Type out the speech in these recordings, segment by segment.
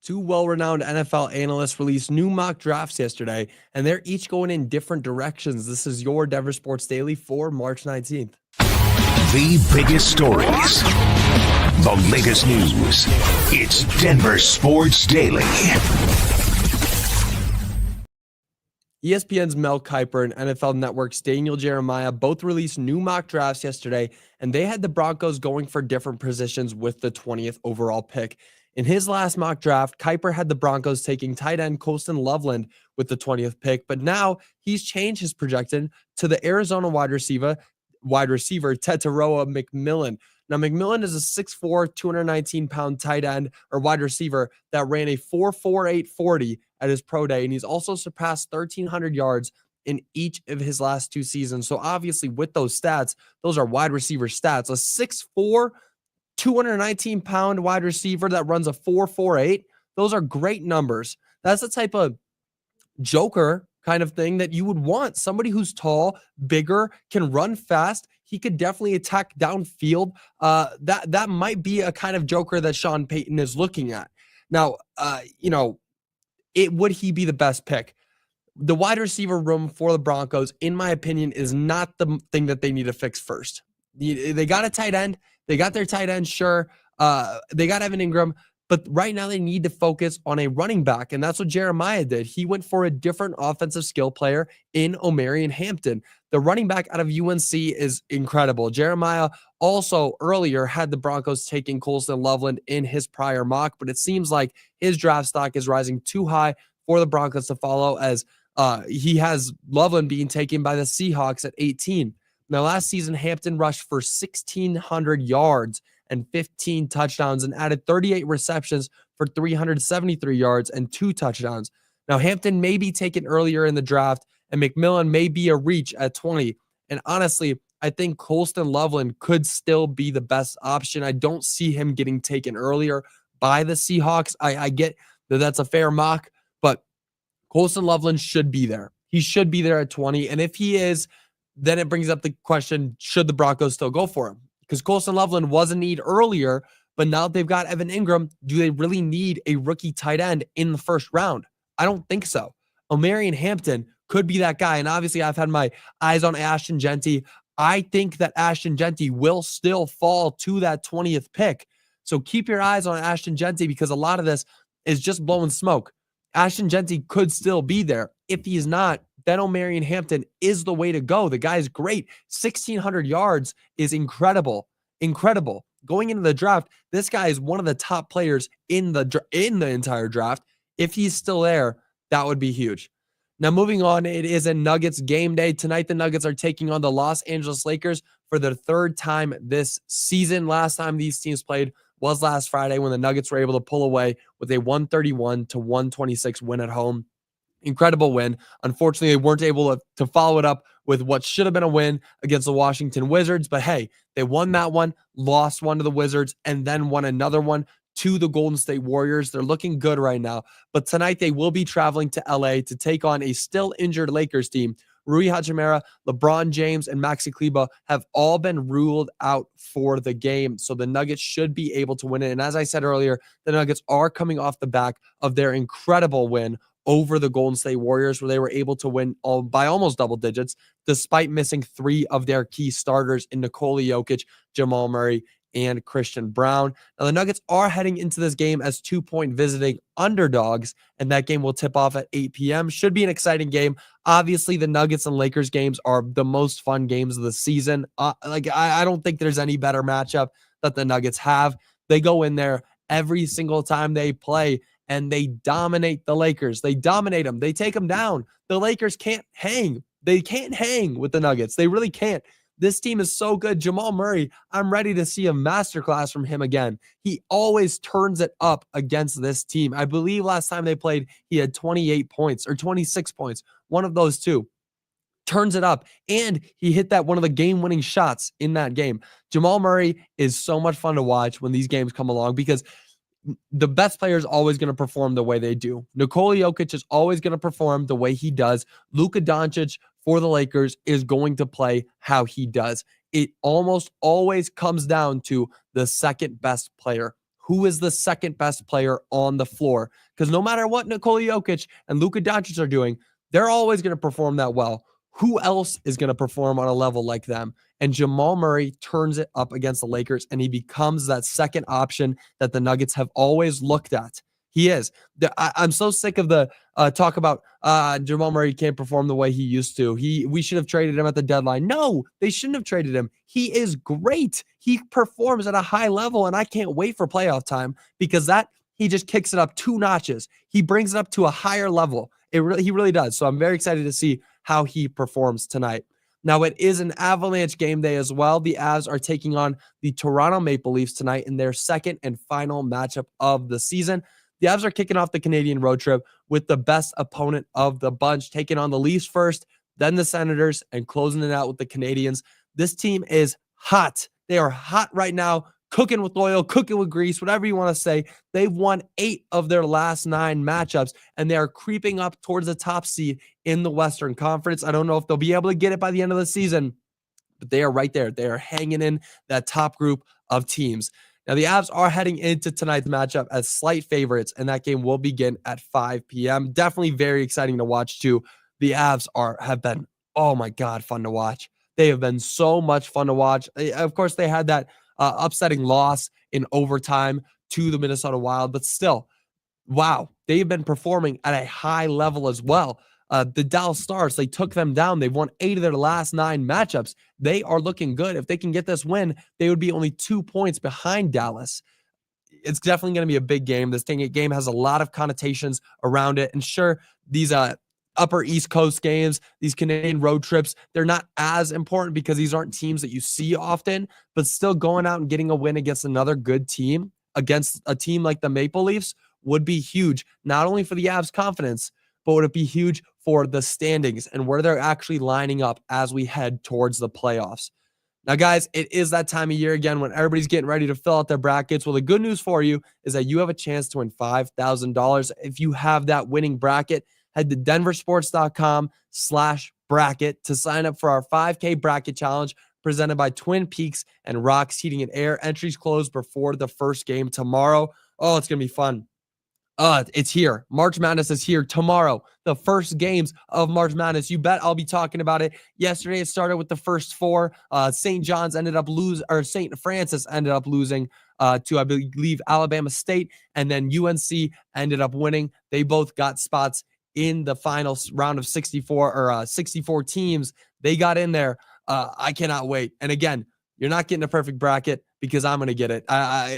Two well-renowned NFL analysts released new mock drafts yesterday, and they're each going in different directions. This is your Denver Sports Daily for March 19th. The biggest stories, the latest news. It's Denver Sports Daily. ESPN's Mel Kiper and NFL Network's Daniel Jeremiah both released new mock drafts yesterday, and they had the Broncos going for different positions with the 20th overall pick. In his last mock draft, Kiper had the Broncos taking tight end Colston Loveland with the 20th pick, but now he's changed his projection to the Arizona wide receiver Tetaroa McMillan. Now, McMillan is a 6'4", 219-pound tight end or wide receiver that ran a 4.48 40 at his pro day, and he's also surpassed 1,300 yards in each of his last two seasons. So obviously with those stats, those are wide receiver stats. A 6'4", 219-pound wide receiver that runs a 4.48, those are great numbers. That's the type of joker kind of thing that you would want. Somebody who's tall, bigger, can run fast. He could definitely attack downfield. That might be a kind of joker that Sean Payton is looking at. Now, would he be the best pick? The wide receiver room for the Broncos, in my opinion, is not the thing that they need to fix first. They got a tight end. They got their tight end, sure. They got Evan Ingram. But right now they need to focus on a running back, and that's what Jeremiah did. He went for a different offensive skill player in Omarion Hampton. The running back out of UNC is incredible. Jeremiah also earlier had the Broncos taking Colston Loveland in his prior mock, but it seems like his draft stock is rising too high for the Broncos to follow, as he has Loveland being taken by the Seahawks at 18. Now, last season, Hampton rushed for 1,600 yards and 15 touchdowns and added 38 receptions for 373 yards and 2 touchdowns. Now, Hampton may be taken earlier in the draft, and McMillan may be a reach at 20. And honestly, I think Colston Loveland could still be the best option. I don't see him getting taken earlier by the Seahawks. I get that that's a fair mock, but Colston Loveland should be there. He should be there at 20. And if he is, then it brings up the question, should the Broncos still go for him? Because Colston Loveland was a need earlier, but now they've got Evan Ingram. Do they really need a rookie tight end in the first round? I don't think so. Omarion Hampton could be that guy. And obviously, I've had my eyes on Ashton Jeanty. I think that Ashton Jeanty will still fall to that 20th pick. So keep your eyes on Ashton Jeanty, because a lot of this is just blowing smoke. Ashton Jeanty could still be there. If he's not, then Omarion Hampton is the way to go. The guy's great. 1,600 yards is incredible. Incredible. Going into the draft, this guy is one of the top players in the entire draft. If he's still there, that would be huge. Now, moving on, it is a Nuggets game day. Tonight, the Nuggets are taking on the Los Angeles Lakers for their third time this season. Last time these teams played was last Friday, when the Nuggets were able to pull away with a 131-126 win at home. Incredible win. Unfortunately, they weren't able to follow it up with what should have been a win against the Washington Wizards. But hey, they won that one, lost one to the Wizards, and then won another one to the Golden State Warriors. They're looking good right now. But tonight, they will be traveling to LA to take on a still injured Lakers team. Rui Hachimura, LeBron James, and Maxi Kleber have all been ruled out for the game. So the Nuggets should be able to win it. And as I said earlier, the Nuggets are coming off the back of their incredible win over the Golden State Warriors, where they were able to win by almost double digits, despite missing 3 of their key starters in Nikola Jokic, Jamal Murray, and Christian Brown. Now, the Nuggets are heading into this game as 2-point visiting underdogs, and that game will tip off at 8 p.m. Should be an exciting game. Obviously, the Nuggets and Lakers games are the most fun games of the season. I don't think there's any better matchup that the Nuggets have. They go in there every single time they play, and they dominate the Lakers. They dominate them. They take them down. The Lakers can't hang. They can't hang with the Nuggets. They really can't. This team is so good. Jamal Murray, I'm ready to see a masterclass from him again. He always turns it up against this team. I believe last time they played, he had 28 points or 26 points. One of those two. Turns it up, and he hit that one of the game-winning shots in that game. Jamal Murray is so much fun to watch when these games come along, because the best player is always going to perform the way they do. Nikola Jokic is always going to perform the way he does. Luka Doncic for the Lakers is going to play how he does. It almost always comes down to the second best player. who is the second best player on the floor. Because no matter what Nikola Jokic and Luka Doncic are doing, they're always going to perform that well. Who else is going to perform on a level like them? And Jamal Murray turns it up against the Lakers, and he becomes that second option that the Nuggets have always looked at. He is. I'm so sick of the talk about Jamal Murray can't perform the way he used to. We should have traded him at the deadline. No, they shouldn't have traded him. He is great. He performs at a high level, and I can't wait for playoff time because he just kicks it up 2 notches. He brings it up to a higher level. He really does. So I'm very excited to see how he performs tonight. Now, it is an Avalanche game day as well. The Avs are taking on the Toronto Maple Leafs tonight in their second and final matchup of the season. The Avs are kicking off the Canadian road trip with the best opponent of the bunch, taking on the Leafs first, then the Senators, and closing it out with the Canadians. This team is hot. They are hot right now, cooking with oil, cooking with grease, whatever you want to say. They've won 8 of their last 9 matchups, and they are creeping up towards the top seed in the Western Conference. I don't know if they'll be able to get it by the end of the season, but they are right there. They are hanging in that top group of teams. Now, the Avs are heading into tonight's matchup as slight favorites, and that game will begin at 5 p.m. Definitely very exciting to watch, too. The Avs have been, oh my God, fun to watch. They have been so much fun to watch. Of course, they had that upsetting loss in overtime to the Minnesota Wild, but still, wow, they've been performing at a high level as well. The Dallas Stars, they took them down. They've won 8 of their last 9 matchups. They are looking good. If they can get this win, they would be only 2 points behind Dallas. It's definitely going to be a big game. This game has a lot of connotations around it. And sure, these upper East Coast games, these Canadian road trips, they're not as important because these aren't teams that you see often, but still going out and getting a win against another good team, against a team like the Maple Leafs, would be huge, not only for the Avs' confidence, but would it be huge for the standings and where they're actually lining up as we head towards the playoffs. Now, guys, it is that time of year again when everybody's getting ready to fill out their brackets. Well, the good news for you is that you have a chance to win $5,000. If you have that winning bracket, head to denversports.com/bracket to sign up for our 5K bracket challenge presented by Twin Peaks and Rocks Heating and Air. Entries close before the first game tomorrow. Oh, it's going to be fun. It's here. March Madness is here tomorrow. The first games of March Madness. You bet I'll be talking about it. Yesterday it started with the first 4. St. John's ended up losing, or St. Francis ended up losing to, I believe, Alabama State, and then UNC ended up winning. They both got spots in the final round of 64 teams. They got in there. I cannot wait. And again, you're not getting a perfect bracket because I'm going to get it.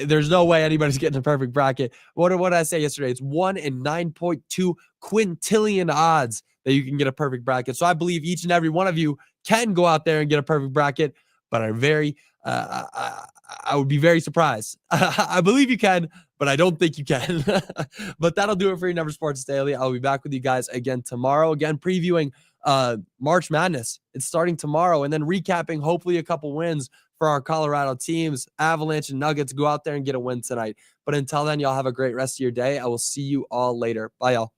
There's no way anybody's getting a perfect bracket. What did I say yesterday? It's 1 in 9.2 quintillion odds that you can get a perfect bracket. So I believe each and every one of you can go out there and get a perfect bracket, but I would be very surprised. I believe you can, but I don't think you can. But that'll do it for your Never Sports Daily. I'll be back with you guys again tomorrow, again previewing March Madness. It's starting tomorrow, and then recapping hopefully a couple wins for our Colorado teams. Avalanche and Nuggets, go out there and get a win tonight. But until then, y'all have a great rest of your day. I will see you all later. Bye, y'all.